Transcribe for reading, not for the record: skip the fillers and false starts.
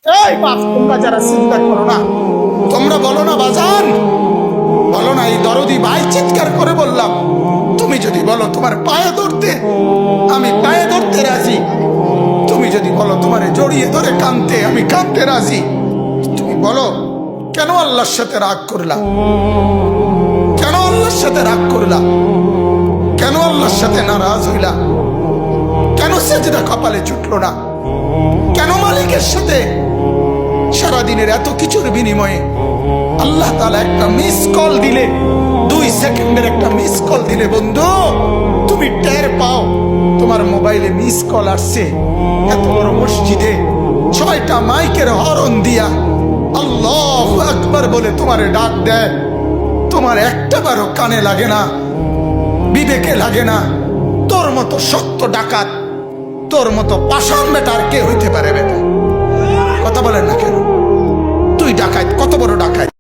এই বাপ, তোমরা যারা চিন্তা করো না, তোমরা বলো না বাজান, বলো না এই দরদি ভাই চিৎকার করে বললাম, তুমি যদি বলো তোমার পায়ে ধরতে, আমি পায়ে ধরতে রাজি। তুমি যদি বলো তোমারে জড়িয়ে ধরে কাঁদতে, আমি কাঁদতে রাজি। তুমি বলো কেন আল্লাহর সাথে রাগ করলা, কেন আল্লাহর সাথে রাগ করলা, কেন আল্লাহর সাথে নারাজ হইলা, কেন সেজদা কপালে ছুটলো না, কেন মালিকের সাথে সারাদিনের এত কিছুর বিনিময়ে আল্লাহ তাআলা একটা মিস কল দিলে, 2 সেকেন্ডের একটা মিস কল দিলে বন্ধু তুমি টের পাও তোমার মোবাইলে মিস কল আসছে। এত বড় মসজিদে 6টা মাইকের হরন দিয়া আল্লাহু আকবার বলে তোমারে ডাক দেয়, তোমার একটা বারও কানে লাগে না, বিবেকে লাগে না। তোর মতো শক্ত ডাকাত, তোর মতো পাষাণ বেটার কে হইতে পারে বেটা?